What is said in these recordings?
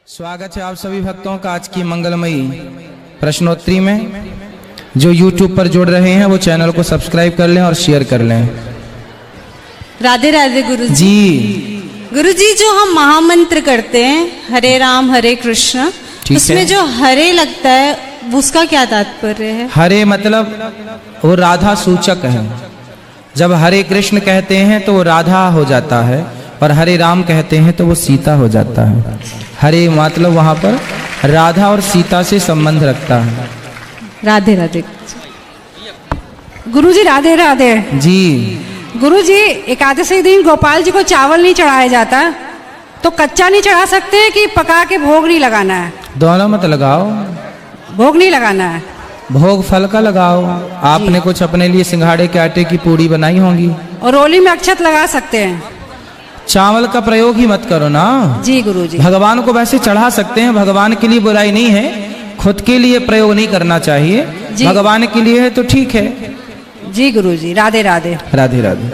स्वागत है आप सभी भक्तों का आज की मंगलमयी प्रश्नोत्तरी में। जो YouTube पर जुड़ रहे हैं वो चैनल को सब्सक्राइब कर लें और शेयर कर लें। राधे राधे गुरुजी। जी गुरुजी, जो हम महामंत्र करते हैं हरे राम हरे कृष्ण, उसमें जो हरे लगता है उसका क्या तात्पर्य है? हरे मतलब वो राधा सूचक है। जब हरे कृष्ण कहते हैं तो वो राधा हो जाता है और हरे राम कहते हैं तो वो सीता हो जाता है। हरे मतलब वहां पर राधा और सीता से संबंध रखता है। राधे राधे गुरुजी। राधे राधे जी। गुरुजी, एकादशी दिन गोपाल जी को चावल नहीं चढ़ाया जाता, तो कच्चा नहीं चढ़ा सकते कि पका के भोग नहीं लगाना है? दोनों मत लगाओ, भोग नहीं लगाना है, भोग फल का लगाओ। आपने कुछ अपने लिए सिंघाड़े के आटे की पूड़ी बनाई होंगी और रोली में अक्षत लगा सकते हैं। चावल का प्रयोग ही मत करो ना। जी गुरुजी। भगवान को वैसे चढ़ा सकते हैं, भगवान के लिए बुराई नहीं है, खुद के लिए प्रयोग नहीं करना चाहिए। भगवान के लिए है तो ठीक है। जी गुरुजी। राधे राधे। राधे राधे।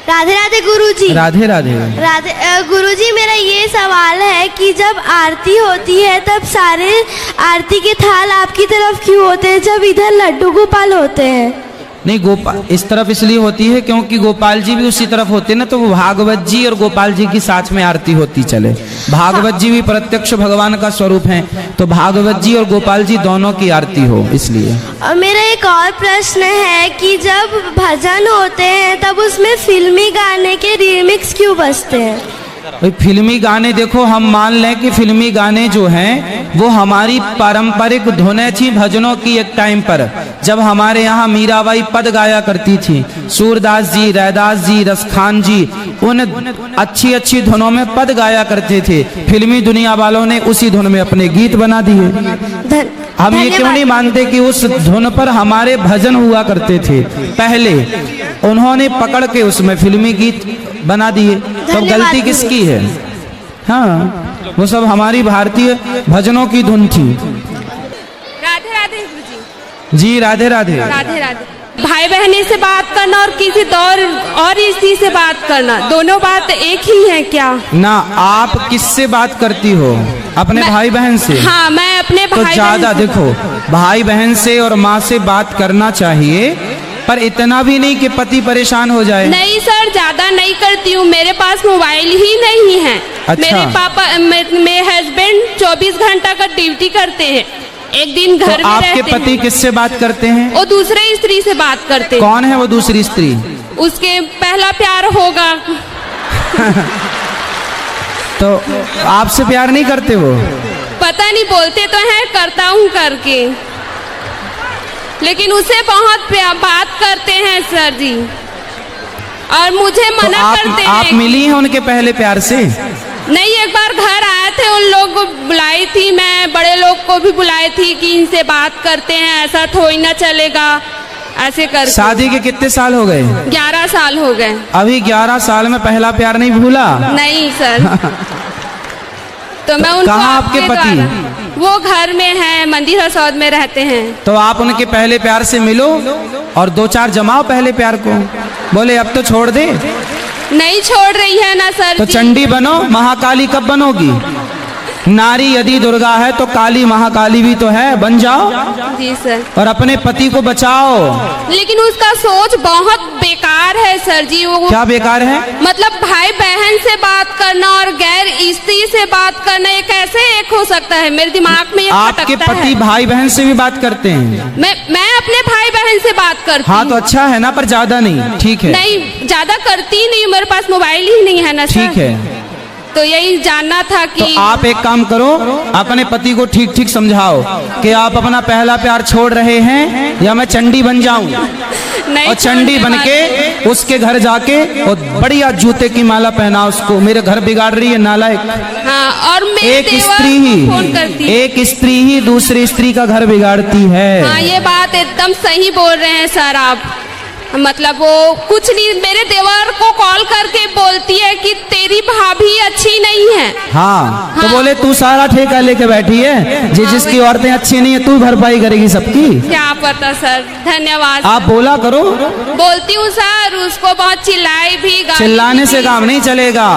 राधे राधे गुरुजी। राधे राधे। राधे गुरुजी, मेरा ये सवाल है कि जब आरती होती है तब सारे आरती के थाल आपकी तरफ क्यों होते हैं जब इधर लड्डू गोपाल होते हैं? नहीं, गोपाल इस तरफ इसलिए होती है क्योंकि गोपाल जी भी उसी तरफ होते हैं ना, तो वो भागवत जी और गोपाल जी की साथ में आरती होती चले। भागवत जी भी प्रत्यक्ष भगवान का स्वरूप हैं, तो भागवत जी और गोपाल जी दोनों की आरती हो इसलिए। और मेरा एक और प्रश्न है कि जब भजन होते हैं तब उसमें फिल्मी गाने के रीमिक्स क्यों बजते हैं? भाई फिल्मी गाने देखो, हम मान लें कि फिल्मी गाने जो हैं वो हमारी पारंपरिक धुनें थी भजनों की। एक टाइम पर जब हमारे यहाँ मीराबाई पद गाया करती थी, सूरदास जी, रैदास जी, रसखान जी उन अच्छी अच्छी धुनों में पद गाया करते थे। फिल्मी दुनिया वालों ने उसी धुन में अपने गीत बना दिए। हम ये क्यों नहीं मानते कि उस धुन पर हमारे भजन हुआ करते थे पहले, उन्होंने पकड़ के उसमें फिल्मी गीत बना दिए। तब गलती किसकी है? हाँ, वो सब हमारी भारतीय भजनों की धुन थी। राधे राधे गुरुजी। जी राधे राधे। राधे राधे। भाई बहनी से बात करना और किसी और स्त्री से बात करना, दोनों बात एक ही है क्या? ना, आप किससे बात करती हो? अपने भाई बहन से? हाँ, मैं अपने तो भाई ज्यादा देखो, भाई बहन से और माँ से बात करना चाहिए, पर इतना भी नहीं कि पति परेशान हो जाए। नहीं सर, ज्यादा नहीं करती हूँ, मेरे पास मोबाइल ही नहीं है। अच्छा। मेरे पापा मेरे हस्बैंड 24 घंटा का ड्यूटी करते हैं, एक दिन घर तो में आपके रहते पति हैं। किससे बात करते हैं? वो दूसरे स्त्री से बात करते हैं। कौन है वो दूसरी स्त्री? उसके पहला प्यार होगा। तो आपसे प्यार नहीं करते वो? पता नहीं, बोलते तो हैं करता हूँ करके, लेकिन उसे बहुत बात करते हैं सर जी, और मुझे तो मना करते हैं। आप मिली हैं उनके पहले प्यार से? नहीं, एक बार घर आए थे, उन लोग को बुलाई थी, मैं बड़े लोग को भी बुलाई थी कि इनसे बात करते हैं, ऐसा थोड़ी ना चलेगा, ऐसे कर। शादी के कितने साल हो गए? 11 साल हो गए। अभी 11 साल में पहला प्यार नहीं भूला? नहीं सर। तो मैं उनको कहाँ आपके पति? वो घर में है, मंदिर हसौद में रहते हैं। तो आप उनके पहले प्यार से मिलो और 2-4 जमाओ पहले प्यार को। बोले अब तो छोड़ दे। नहीं छोड़ रही है ना सर तो जी। चंडी बनो, महाकाली कब बनोगी? नारी यदि दुर्गा है तो काली महाकाली भी तो है, बन जाओ जी सर। और अपने पति को बचाओ। लेकिन उसका सोच बहुत बेकार है सर जी। वो क्या बेकार है? मतलब भाई बहन से बात करना और गैर स्त्री से बात करना, ये कैसे एक हो सकता है? मेरे दिमाग में ये आपके खटकता पति है। भाई बहन से भी बात करते हैं? मैं अपने भाई बहन से बात करती हाँ तो अच्छा है ना, पर ज्यादा नहीं। ठीक है, नहीं ज्यादा करती नहीं, मेरे पास मोबाइल ही नहीं है ना सर। ठीक है। तो यही जानना था कि तो आप एक काम करो, अपने पति को ठीक ठीक समझाओ कि आप अपना पहला प्यार छोड़ रहे हैं या मैं चंडी बन जाऊं। नहीं, और चंडी बन के उसके घर जाके और बढ़िया जूते की माला पहना उसको। मेरे घर बिगाड़ रही है नालायक। हाँ, और मेरे एक देवर स्त्री को फोन करती ही, है। एक स्त्री ही दूसरी स्त्री का घर बिगाड़ती है। हाँ, ये बात एकदम सही बोल रहे हैं सर आप। मतलब वो कुछ नहीं, मेरे देवर को कॉल करके बोलती है कि तेरी भाभी अच्छी नहीं है। हाँ, तो बोले तू सारा ठेका लेके बैठी है, जिसकी औरतें अच्छी नहीं है तू भरपाई करेगी सबकी। क्या पता सर, धन्यवाद। आप बोला करो। बोलती हूँ सर, उसको बहुत चिल्लाई भी, गाली चिल्लाने भी से काम नहीं चलेगा,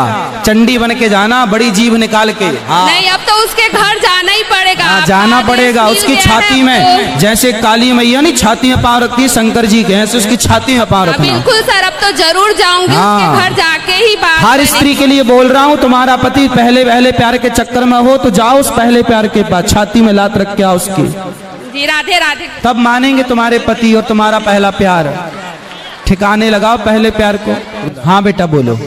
चंडी बन के जाना, बड़ी जीभ निकाल के। हाँ, नहीं, अब तो उसके घर जाना ही पड़ेगा। हाँ, जाना पड़ेगा। उसकी छाती में जैसे काली मैया नहीं छाती में पाँव रखती है, शंकर जी के ऐसे उसकी छाती में पाँव रखना। बिल्कुल सर, अब तो जरूर जाऊंगी। हाँ, उसके घर जाके ही बात हर करेंगे। स्त्री के लिए बोल रहा हूँ, तुम्हारा पति पहले प्यार के चक्कर में हो तो जाओ उस पहले प्यार के पास, छाती में लात रख के आओ उसकी। जी, राधे राधे। तब मानेंगे तुम्हारे पति और तुम्हारा पहला प्यार। ठिकाने लगाओ पहले प्यार को। हाँ बेटा बोलो।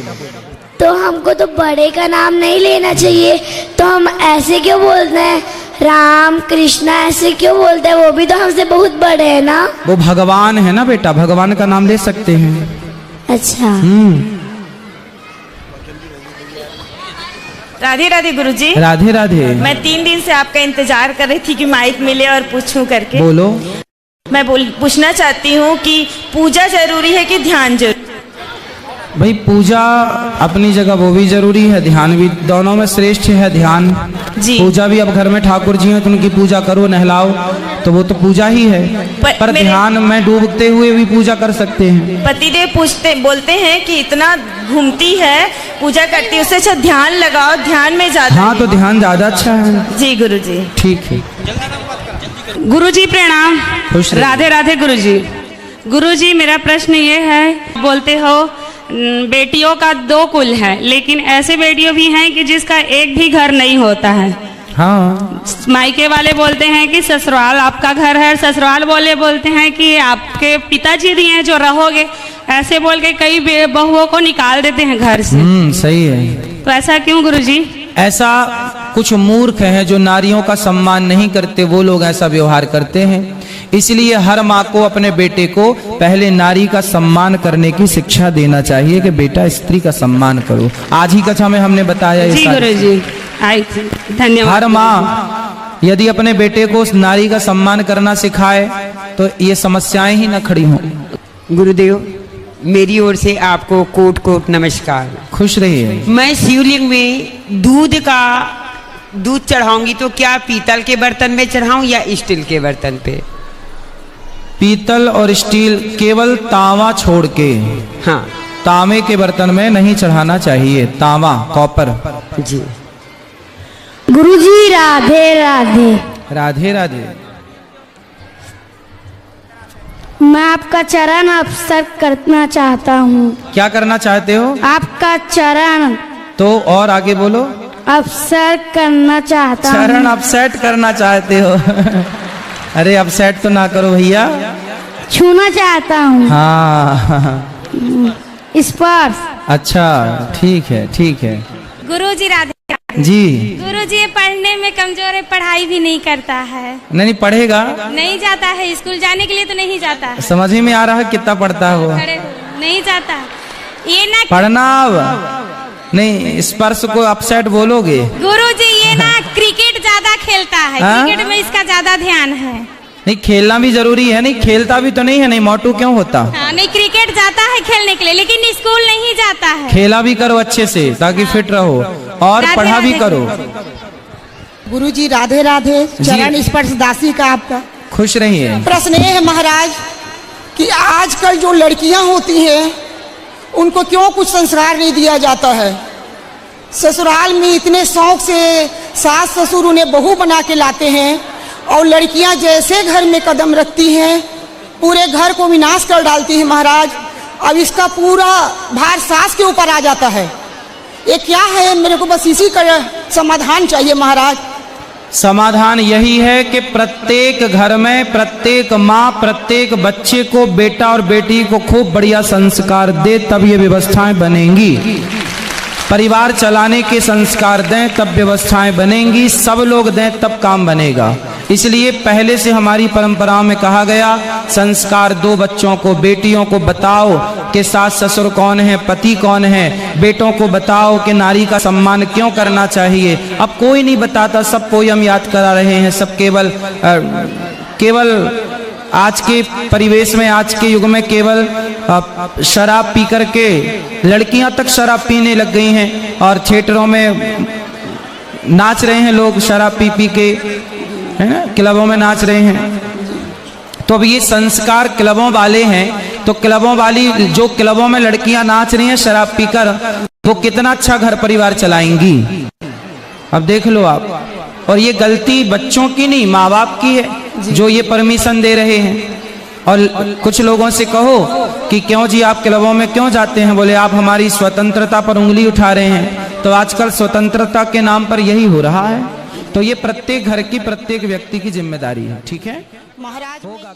तो हमको तो बड़े का नाम नहीं लेना चाहिए, तो हम ऐसे क्यों बोलते हैं राम कृष्णा, ऐसे क्यों बोलते हैं? वो भी तो हमसे बहुत बड़े हैं ना। वो भगवान है ना बेटा, भगवान का नाम ले सकते हैं। अच्छा। राधे राधे गुरुजी। राधे राधे। मैं 3 दिन से आपका इंतजार कर रही थी कि माइक मिले और पूछूं करके। बोलो। मैं पूछना चाहती हूँ कि पूजा जरूरी है कि ध्यान जरूरी? भाई पूजा अपनी जगह वो भी जरूरी है, ध्यान भी, दोनों में श्रेष्ठ है ध्यान। जी। पूजा भी, अब घर में ठाकुर जी हैं तो उनकी पूजा करो, नहलाओ, तो वो तो पूजा ही है। पर ध्यान में डूबते हुए भी पूजा कर सकते हैं। पतिदेव बोलते हैं कि इतना घूमती है, पूजा करती है, उससे अच्छा ध्यान लगाओ, ध्यान में ज्यादा। हाँ, तो ध्यान ज्यादा अच्छा है। जी गुरुजी। ठीक है। गुरुजी प्रणाम। खुश रहिए। राधे राधे गुरुजी। गुरुजी मेरा प्रश्न ये है, बोलते हो बेटियों का 2 कुल है, लेकिन ऐसे बेटियों भी हैं कि जिसका एक भी घर नहीं होता है। हाँ, मायके वाले बोलते हैं कि ससुराल आपका घर है, ससुराल बोलते हैं कि आपके पिताजी दिए हैं जो रहोगे, ऐसे बोल के कई बहुओं को निकाल देते हैं घर से। सही है। तो ऐसा क्यों गुरुजी? ऐसा कुछ मूर्ख हैं जो नारियों का सम्मान नहीं करते, वो लोग ऐसा व्यवहार करते हैं। इसलिए हर माँ को अपने बेटे को पहले नारी का सम्मान करने की शिक्षा देना चाहिए कि बेटा स्त्री का सम्मान करो। आज ही कक्षा में हमने बताया जी गुरुजी, आई थी, धन्यवाद। हर माँ यदि अपने बेटे को उस नारी का सम्मान करना सिखाए तो ये समस्याएं ही न खड़ी हों। गुरुदेव, मेरी ओर से आपको कोट कोट नमस्कार। खुश रहिए। मैं शिवलिंग में दूध चढ़ाऊंगी तो क्या पीतल के बर्तन में चढ़ाऊं या स्टील के बर्तन पे? पीतल और स्टील, केवल तांबा छोड़ के। हाँ, तांबे के बर्तन में नहीं चढ़ाना चाहिए, तांबा, कॉपर। जी गुरुजी राधे राधे। राधे राधे। मैं आपका चरण अवसर करना चाहता हूँ। क्या करना चाहते हो? आपका चरण तो और आगे बोलो। अवसर करना चाहता हूँ। चरण अपसेट करना चाहते हो? अरे अपसेट तो ना करो भैया। छूना चाहता हूँ। हाँ, स्पर्श। अच्छा, ठीक है, ठीक है। गुरुजी राधे। जी। गुरुजी ये पढ़ने में कमजोर है, पढ़ाई भी नहीं करता है। नहीं पढ़ेगा, नहीं जाता है स्कूल, जाने के लिए तो नहीं जाता है। समझ ही में आ रहा है कितना पढ़ता है वो। खड़े हो, नहीं जाता है। ये ना पढ़ना नहीं, स्पर्श को अपसेट बोलोगे। गुरुजी ये ना क्रिकेट ज्यादा खेलता है। हाँ? क्रिकेट में इसका ज्यादा ध्यान है। नहीं, खेलना भी जरूरी है। नहीं खेलता भी तो नहीं है, नहीं मोटू क्यों होता? हाँ, नहीं क्रिकेट जाता है खेलने के लिए, लेकिन स्कूल नहीं जाता है। खेला भी करो अच्छे से ताकि फिट रहो, और राधे पढ़ा भी राधे। करो। गुरुजी राधे राधे। चरण स्पर्श दासी का आपका खुश रहिए। प्रश्न ये है महाराज कि आजकल जो लड़कियां होती हैं उनको क्यों कुछ संस्कार नहीं दिया जाता है? ससुराल में इतने शौक से सास ससुर उन्हें बहू बना के लाते हैं, और लड़कियां जैसे घर में कदम रखती हैं पूरे घर को विनाश कर डालती हैं महाराज। अब इसका पूरा भार सास के ऊपर आ जाता है। ये क्या है? मेरे को बस इसी का समाधान चाहिए महाराज। समाधान यही है कि प्रत्येक घर में प्रत्येक माँ प्रत्येक बच्चे को, बेटा और बेटी को खूब बढ़िया संस्कार दे, तब ये व्यवस्थाएं बनेंगी। परिवार चलाने के संस्कार दें तब व्यवस्थाएं बनेंगी, सब लोग दें तब काम बनेगा। इसलिए पहले से हमारी परंपराओं में कहा गया, संस्कार दो बच्चों को, बेटियों को बताओ कि सास ससुर कौन है, पति कौन है, बेटों को बताओ कि नारी का सम्मान क्यों करना चाहिए। अब कोई नहीं बताता, सब पोयम याद करा रहे हैं, सब केवल आज के परिवेश में, आज के युग में केवल शराब पी करके लड़कियां तक शराब पीने लग गई हैं और थिएटरों में नाच रहे हैं लोग शराब पी पी के, है ना, क्लबों में नाच रहे हैं। तो अब ये संस्कार क्लबों वाले हैं, तो क्लबों वाली जो क्लबों में लड़कियां नाच रही हैं शराब पीकर, वो कितना अच्छा घर परिवार चलाएंगी, अब देख लो आप। और ये गलती बच्चों की नहीं, माँ बाप की है जो ये परमिशन दे रहे हैं। और कुछ लोगों से कहो कि क्यों जी आप क्लबों में क्यों जाते हैं, बोले आप हमारी स्वतंत्रता पर उंगली उठा रहे हैं। तो आजकल स्वतंत्रता के नाम पर यही हो रहा है। तो ये प्रत्येक घर की, प्रत्येक व्यक्ति की जिम्मेदारी है, ठीक है। महाराज होगा